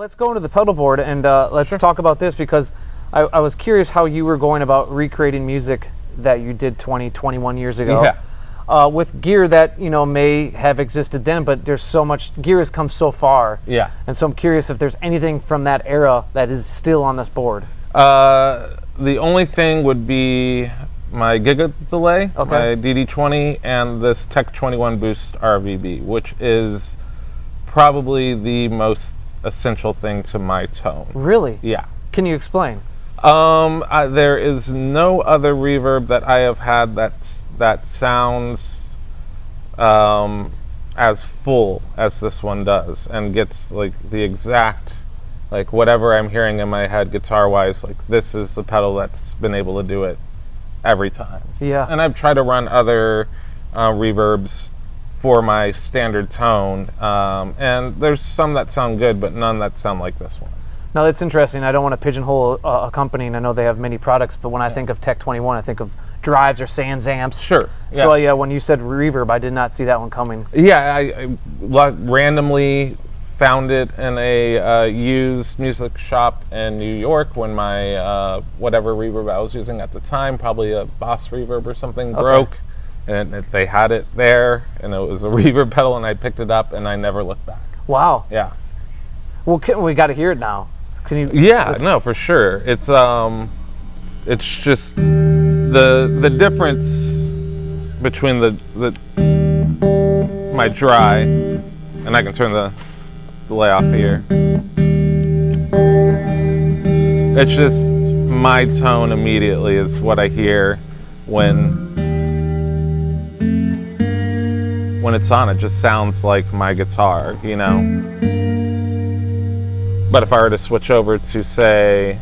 let's go into the pedal board and let's talk about this, because I was curious how you were going about recreating music that you did 21 years ago. With gear that may have existed then, but there's so much gear has come so far. And so I'm curious if there's anything from that era that is still on this board. The only thing would be my Giga delay, my DD20, and this Tech 21 Boost RVB, which is probably the most essential thing to my tone. Really? Yeah. Can you explain? There is no other reverb that I have had that sounds as full as this one does, and gets like the exact, like whatever I'm hearing in my head guitar wise, like this is the pedal that's been able to do it every time. Yeah. And I've tried to run other reverbs for my standard tone, and there's some that sound good, but none that sound like this one. Now that's interesting. I don't want to pigeonhole a company, and I know they have many products, but when I think of Tech 21, I think of drives or Sans amps. Sure. Yeah. So yeah, when you said reverb, I did not see that one coming. Yeah, I randomly found it in a used music shop in New York when my whatever reverb I was using at the time, probably a Boss reverb or something, broke, and they had it there, and it was a reverb pedal, and I picked it up, and I never looked back. Wow. Yeah. Well, we got to hear it now. Can you? Yeah, no, for sure. It's just the difference between my dry, and I can turn the delay off here. It's just my tone immediately is what I hear when it's on. It just sounds like my guitar, But if I were to switch over to, say,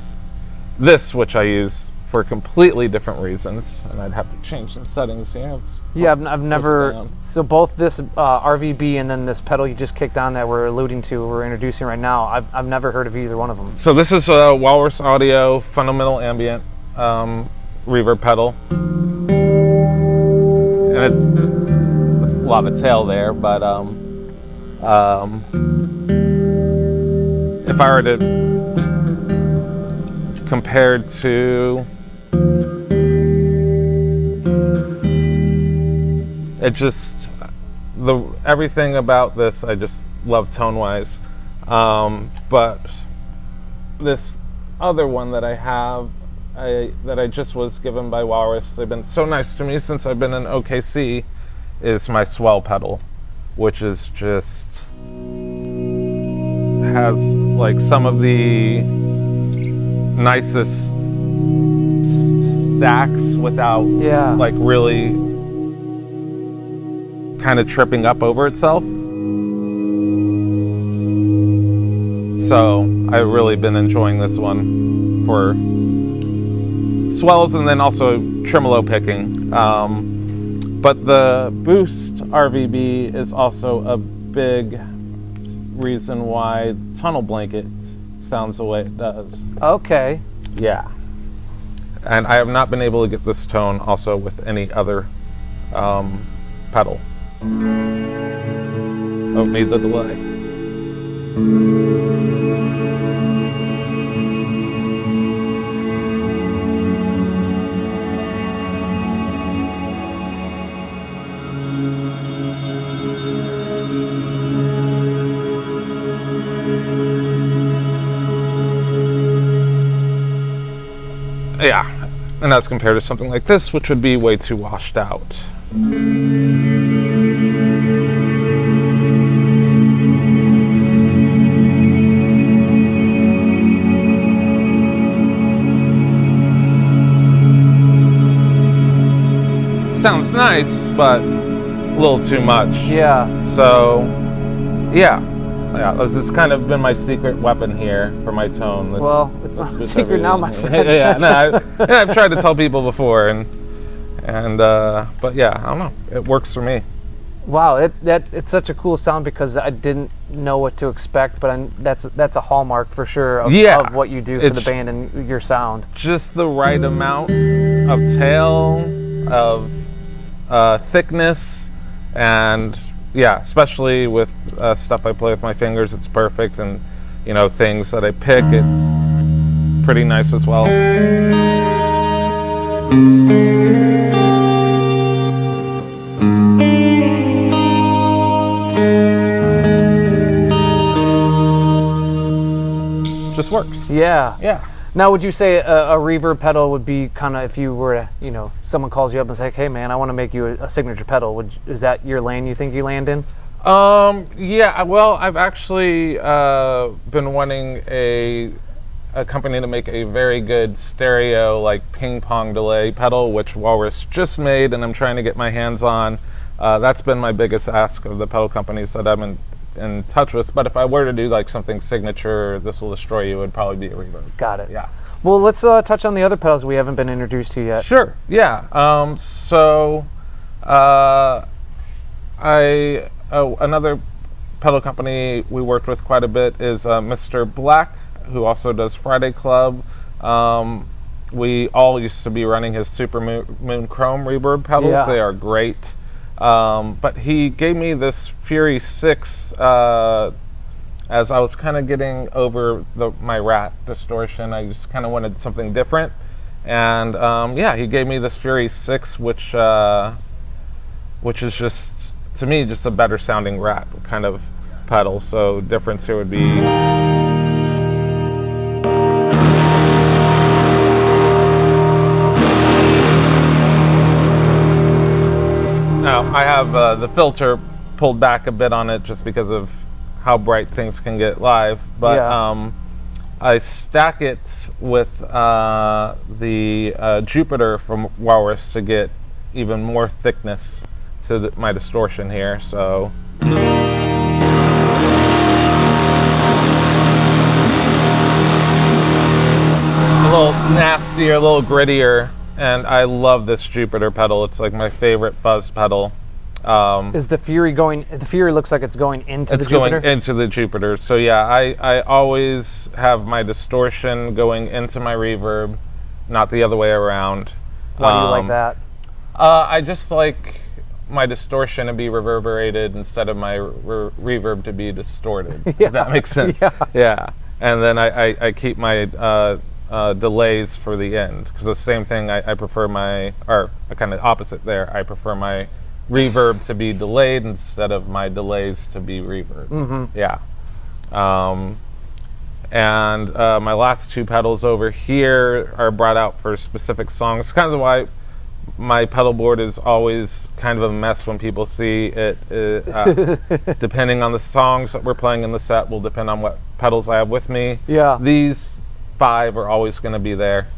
this, which I use for completely different reasons, and I'd have to change some settings here. Yeah, I've never, so both this RVB and then this pedal you just kicked on that we're introducing right now, I've never heard of either one of them. So this is a Walrus Audio Fundamental Ambient reverb pedal. And it's a lot of tail there, but if I were to compare to it, just everything about this I just love tone wise, but this other one that I have that I just was given by Walrus, they've been so nice to me since I've been in OKC, is my swell pedal, which is just has like some of the nicest stacks without like really kind of tripping up over itself. So I've really been enjoying this one for swells and then also tremolo picking. But the Boost RVB is also a big reason why Tunnel Blanket sounds the way it does. Okay. Yeah. And I have not been able to get this tone also with any other pedal. Oh, need the delay. Yeah, and that's compared to something like this, which would be way too washed out. Sounds nice, but a little too much. Yeah. So, yeah, this has kind of been my secret weapon here for my tone. Well, it's not a secret now, my friend. I've tried to tell people before, but yeah, I don't know. It works for me. Wow, it's such a cool sound because I didn't know what to expect, but that's a hallmark for sure of what you do for the band and your sound. Just the right amount of tail, of thickness, and yeah, especially with stuff I play with my fingers, it's perfect. And things that I pick. It's pretty nice as well. Just works. Yeah. Now, would you say a reverb pedal would be kind of, if you were to, someone calls you up and say, hey man, I want to make you a signature pedal, is that your lane you think you land in? Yeah, well, I've actually been wanting a company to make a very good stereo, like ping pong delay pedal, which Walrus just made, and I'm trying to get my hands on. That's been my biggest ask of the pedal companies that I'm in touch with. But if I were to do like something signature, This Will Destroy You, it would probably be a reverb. Got it. Yeah. Well, let's touch on the other pedals we haven't been introduced to yet. Sure. Yeah. Another pedal company we worked with quite a bit is Mr. Black, who also does Friday Club. We all used to be running his Super Moon Chrome reverb pedals. Yeah. They are great. But he gave me this Fury 6 as I was kind of getting over my Rat distortion. I just kind of wanted something different. And he gave me this Fury 6, which is just, to me, just a better sounding Rat kind of pedal. So difference here would be... Now, I have the filter pulled back a bit on it just because of how bright things can get live, but I stack it with the Jupiter from Walrus to get even more thickness to my distortion here, so... It's a little nastier, a little grittier. And I love this Jupiter pedal. It's like my favorite fuzz pedal. Is the Fury going? The Fury looks like it's going into the Jupiter. It's going into the Jupiter. So yeah, I always have my distortion going into my reverb, not the other way around. Why do you like that? I just like my distortion to be reverberated instead of my reverb to be distorted. If that makes sense. Yeah. And then I keep my delays for the end, because the same thing, I prefer or kind of opposite there, I prefer my reverb to be delayed instead of my delays to be reverb. Mm-hmm. Yeah. And my last two pedals over here are brought out for specific songs. Kind of why my pedal board is always kind of a mess when people see it. Depending on the songs that we're playing in the set will depend on what pedals I have with me. Yeah. These 5 are always going to be there,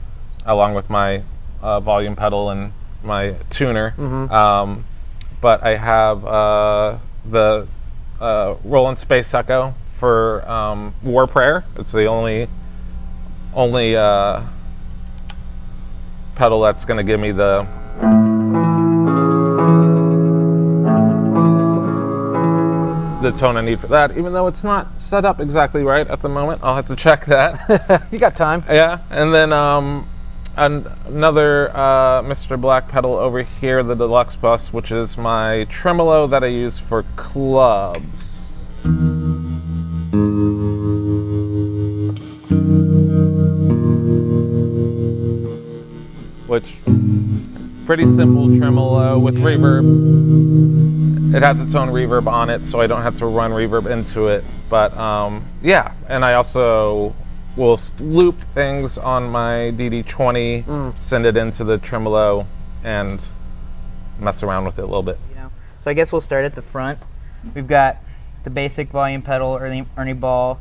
along with my volume pedal and my tuner. Mm-hmm. But I have the Roland Space Echo for War Prayer. It's the only pedal that's going to give me the tone I need for that, even though it's not set up exactly right at the moment. I'll have to check that. You got time. Yeah, and then another Mr. Black pedal over here, the Deluxe Bus, which is my tremolo that I use for clubs. Which, pretty simple tremolo with reverb. It has its own reverb on it, so I don't have to run reverb into it. But yeah, and I also will loop things on my DD20, send it into the tremolo, and mess around with it a little bit. So I guess we'll start at the front. We've got the basic volume pedal, Ernie Ball,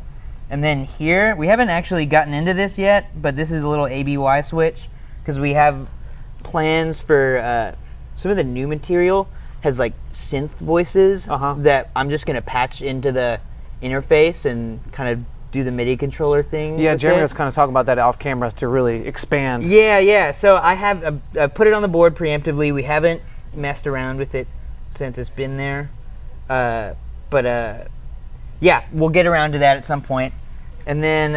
and then here we haven't actually gotten into this yet, but this is a little ABY switch because we have plans for some of the new material has like synth voices that I'm just gonna patch into the interface and kind of do the MIDI controller thing. Yeah, Jeremy was kind of talking about that off camera to really expand. Yeah. So I have put it on the board preemptively. We haven't messed around with it since it's been there, but yeah, we'll get around to that at some point. And then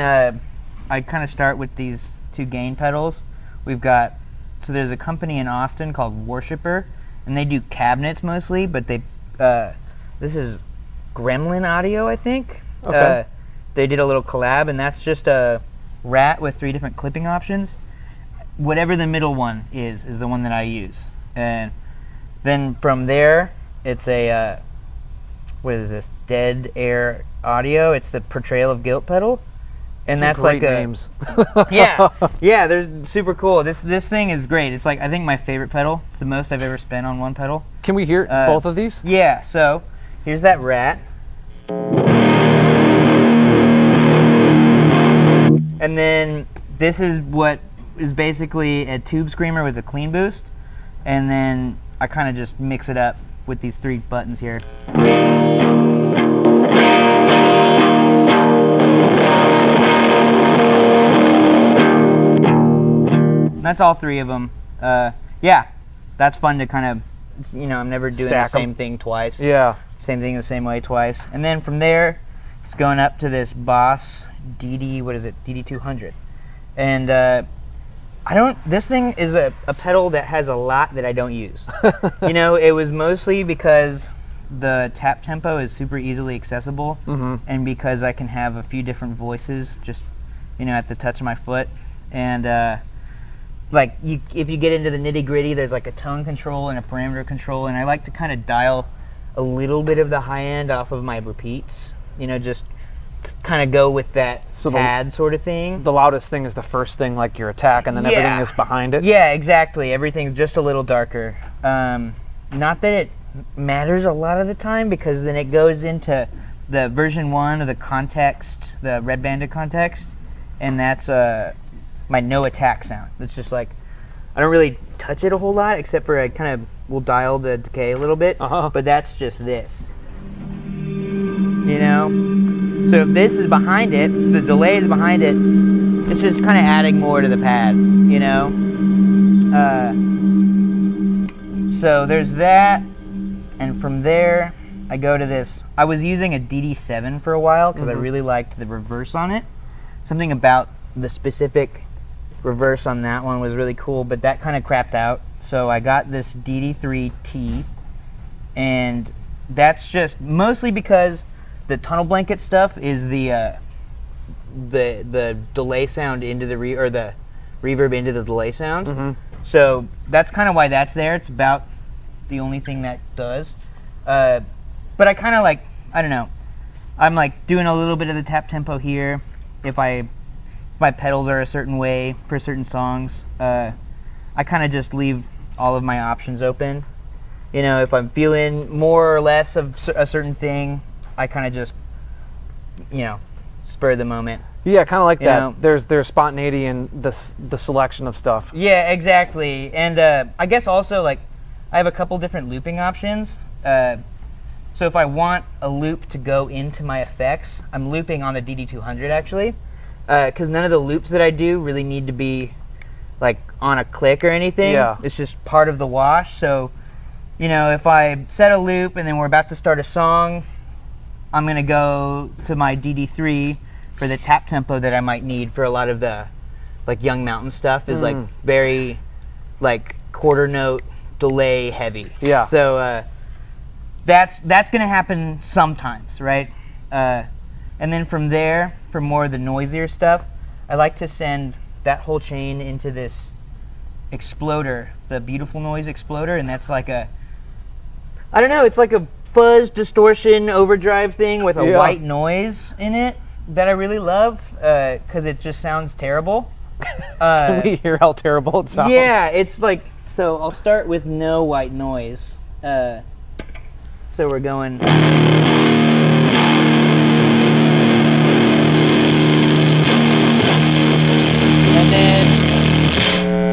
I kind of start with these 2 gain pedals. We've got, so there's a company in Austin called Worshipper, and they do cabinets mostly, but they this is Gremlin Audio, I think. Okay. they did a little collab, and that's just a Rat with 3 different clipping options. Whatever the middle one is the one that I use. And then from there, it's a, what is this? Dead Air Audio. It's the Portrayal of Guilt pedal. And Some that's great like a names. yeah, they're super cool. This thing is great. It's like, I think my favorite pedal. It's the most I've ever spent on one pedal. Can we hear both of these? Yeah, so here's that Rat. And then this is what is basically a tube screamer with a clean boost. And then I kind of just mix it up with these 3 buttons here. And that's all 3 of them. Yeah, that's fun to kind of, you know, I'm never doing Stack the same 'em. thing twice. Yeah. Same thing the same way twice. And then from there, it's going up to this Boss DD200. And this thing is a pedal that has a lot that I don't use. You know, it was mostly because the tap tempo is super easily accessible, and because I can have a few different voices just, you know, at the touch of my foot. And like, if you get into the nitty gritty, there's like a tone control and a parameter control, and I like to kind of dial a little bit of the high end off of my repeats, you know, just kind of go with that pad sort of thing. The loudest thing is the first thing, like your attack, and then everything is behind it. Yeah, exactly. Everything's just a little darker. Not that it matters a lot of the time, because then it goes into the version 1 of the context, the Red Banded context, and that's my no attack sound. It's just like, I don't really touch it a whole lot, except for I kind of will dial the decay a little bit, but that's just this. You know? So if this is behind it, if the delay is behind it, it's just kind of adding more to the pad, you know? So there's that, and from there, I go to this. I was using a DD7 for a while, because I really liked the reverse on it. Something about the specific reverse on that one was really cool, but that kind of crapped out. So I got this DD3T, and that's just mostly because the tunnel blanket stuff is the delay sound into the the reverb into the delay sound. So that's kind of why that's there. It's about the only thing that does. But I kind of like, I don't know, I'm like doing a little bit of the tap tempo here. If my pedals are a certain way for certain songs, I kind of just leave all of my options open. You know, if I'm feeling more or less of a certain thing, I kind of just, you know, spur the moment. Yeah, kind of like that. know? There's spontaneity in the selection of stuff. Yeah, exactly. And I guess also, like, I have a couple different looping options. So if I want a loop to go into my effects, I'm looping on the DD200 actually, because none of the loops that I do really need to be like on a click or anything. Yeah. It's just part of the wash. So, you know, if I set a loop and then we're about to start a song, I'm gonna go to my DD3 for the tap tempo that I might need for a lot of the like Young Mountain stuff is like very like quarter note delay heavy. Yeah. So that's gonna happen sometimes, right? And then from there, for more of the noisier stuff, I like to send that whole chain into this exploder, the Beautiful Noise exploder, and that's like a, I don't know, it's like a fuzz distortion overdrive thing with a white noise in it that I really love, because it just sounds terrible. Can we hear how terrible it sounds? Yeah, it's like, so I'll start with no white noise. So we're going. And then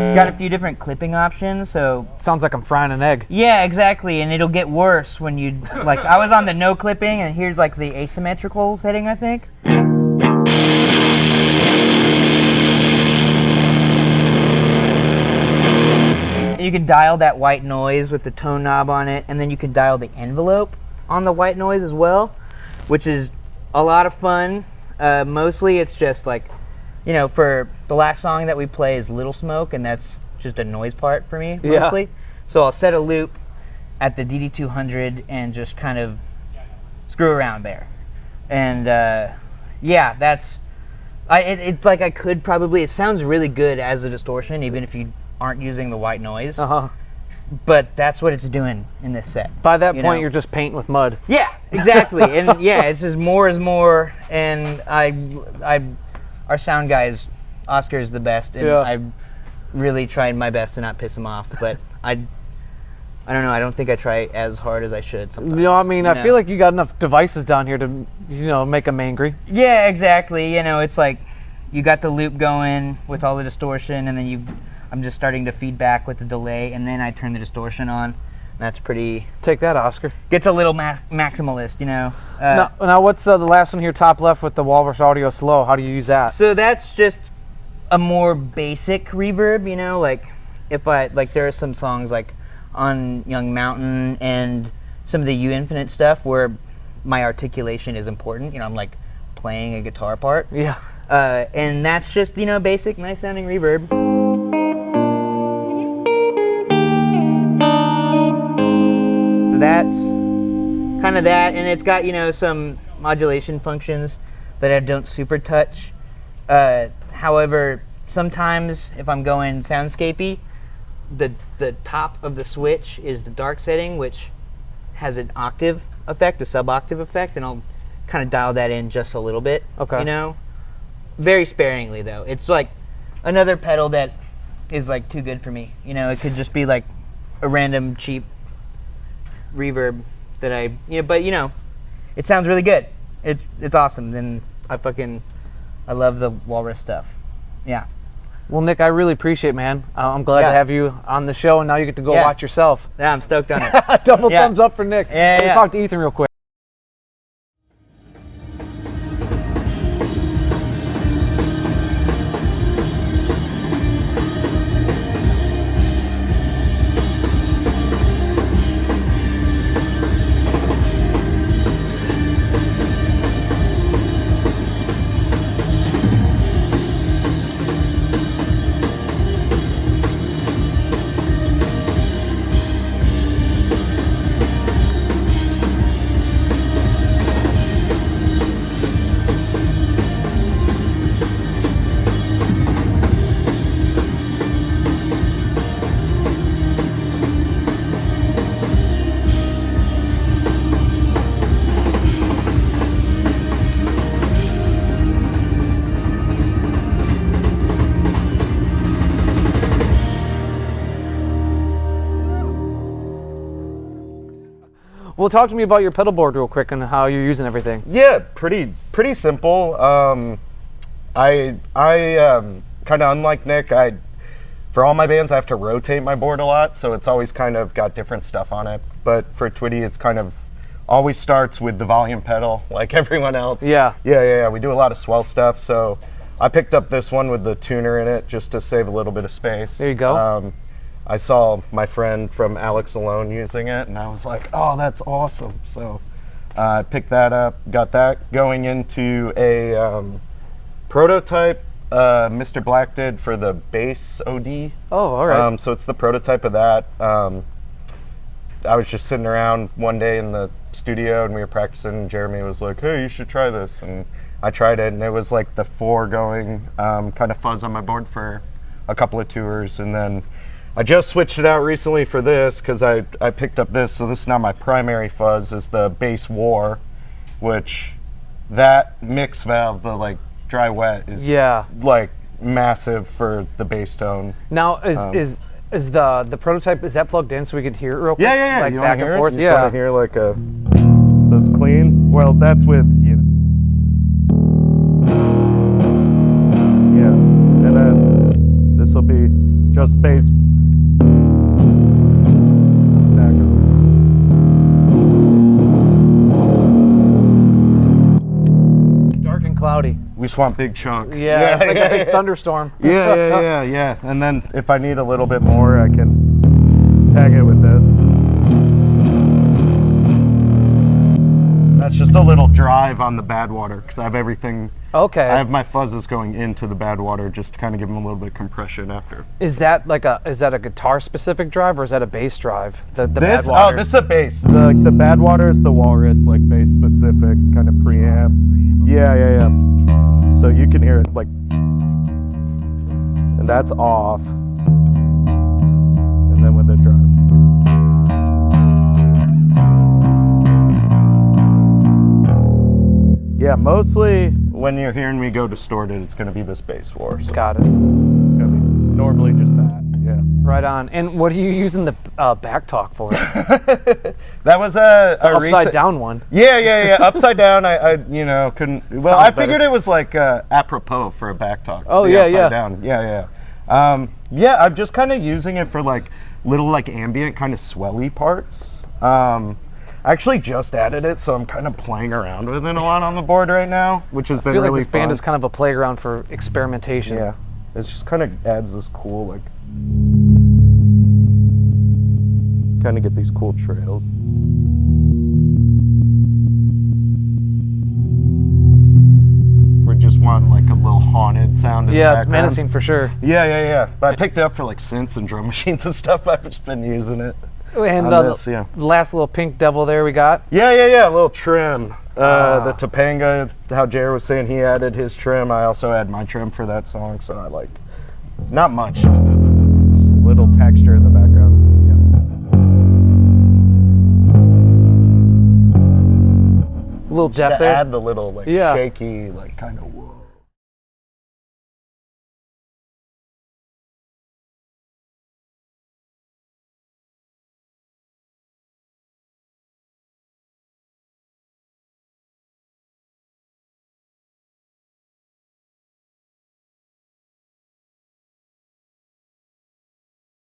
it's got a few different clipping options, so. Sounds like I'm frying an egg. Yeah, exactly, and it'll get worse when you, like, I was on the no clipping, and here's like the asymmetrical setting, I think. You can dial that white noise with the tone knob on it, and then you can dial the envelope on the white noise as well, which is a lot of fun. Mostly it's just like, you know, for the last song that we play is Little Smoke, and that's just a noise part for me, mostly. Yeah. So I'll set a loop at the DD200 and just kind of screw around there. And Yeah, that's. It's like I could probably. It sounds really good as a distortion, even if you aren't using the white noise. But that's what it's doing in this set. By that point, you're just painting with mud. Yeah, exactly. And yeah, it's just more is more. And our sound guys, Oscar is the best, and I really tried my best to not piss him off. But I don't know. I don't think I try as hard as I should sometimes. You know, I mean, I feel like you got enough devices down here to, make them angry. Yeah, exactly. It's like you got the loop going with all the distortion, and then I'm just starting to feedback with the delay, and then I turn the distortion on. That's pretty... Take that, Oscar. Gets a little maximalist, Now, what's the last one here, top left with the Walrus Audio Slow? How do you use that? So that's just a more basic reverb, like if there are some songs like on Young Mountain and some of the U Infinite stuff where my articulation is important. I'm like playing a guitar part. Yeah. And that's just, basic, nice sounding reverb. That's kind of that, and it's got some modulation functions that I don't super touch. However, sometimes if I'm going soundscapey, the top of the switch is the dark setting, which has an octave effect, a sub-octave effect, and I'll kind of dial that in just a little bit. Okay. Very sparingly though. It's like another pedal that is like too good for me. It could just be like a random cheap reverb that but it sounds really good. It's awesome. And I love the Walrus stuff. Yeah. Well, Nick, I really appreciate it, man. I'm glad to have you on the show, and now you get to go watch yourself. Yeah, I'm stoked on it. Double thumbs up for Nick. Yeah, Let me talk to Ethan real quick. Well, talk to me about your pedal board real quick and how you're using everything. Yeah, pretty simple. I kind of unlike Nick. For all my bands, I have to rotate my board a lot, so it's always kind of got different stuff on it. But for Twitty, it's kind of always starts with the volume pedal, like everyone else. Yeah. Yeah. We do a lot of swell stuff, so I picked up this one with the tuner in it just to save a little bit of space. There you go. I saw my friend from Alex Alone using it, and I was like, oh, that's awesome. So I picked that up, got that going into a prototype Mr. Black did for the bass OD. Oh, all right. So it's the prototype of that. I was just sitting around one day in the studio, and we were practicing, and Jeremy was like, hey, you should try this. And I tried it, and it was like the foregoing kind of fuzz on my board for a couple of tours, and then I just switched it out recently for this because I picked up this, so this is now my primary fuzz is the bass war, which that mix valve, the like dry wet, is like massive for the bass tone. Now is the prototype, is that plugged in so we can hear it real quick? Yeah. Like you back and forth? You just want to hear like a, so it's clean. Well, that's with, and then this will be just bass. Dark and cloudy. We just want big chunk. Yeah, it's like a big thunderstorm. Yeah. And then if I need a little bit more, I can tag it with this. That's just a little drive on the bad water because I have everything. Okay. I have my fuzzes going into the bad water just to kind of give them a little bit of compression after. Is that a guitar specific drive or is that a bass drive? The this, bad water. Oh, this is a bass. The bad water is the Walrus, like bass specific kind of preamp. Yeah. So you can hear it like, and that's off. And then with the drive. Yeah, mostly when you're hearing me go distorted, it's going to be this bass 4. So Got it. it's going to be normally just that. Yeah. Right on. And what are you using the back talk for? That was a Upside down one. Yeah. Upside down. I couldn't. Well, Sounds I figured better. it was like apropos for a back talk. Oh, the yeah, upside yeah. Down. Yeah. Yeah, I'm just kind of using it for like little like ambient kind of swelly parts. I actually just added it, so I'm kind of playing around with it a lot on the board right now, which has I been feel like really this band fun. is kind of a playground for experimentation. Yeah, it just kind of adds this cool like. Kind of get these cool trails. We just want like a little haunted sound in the Yeah, it's background. menacing for sure. Yeah. But I picked it up for like synths and drum machines and stuff. I've just been using it. And On this, yeah. the last little pink devil there we got. Yeah. A little trim. The Topanga, how Jared was saying he added his trim. I also add my trim for that song, so I like not much, just a little texture in the background. A little Just depth to there. add the little like Yeah. shaky, like kind of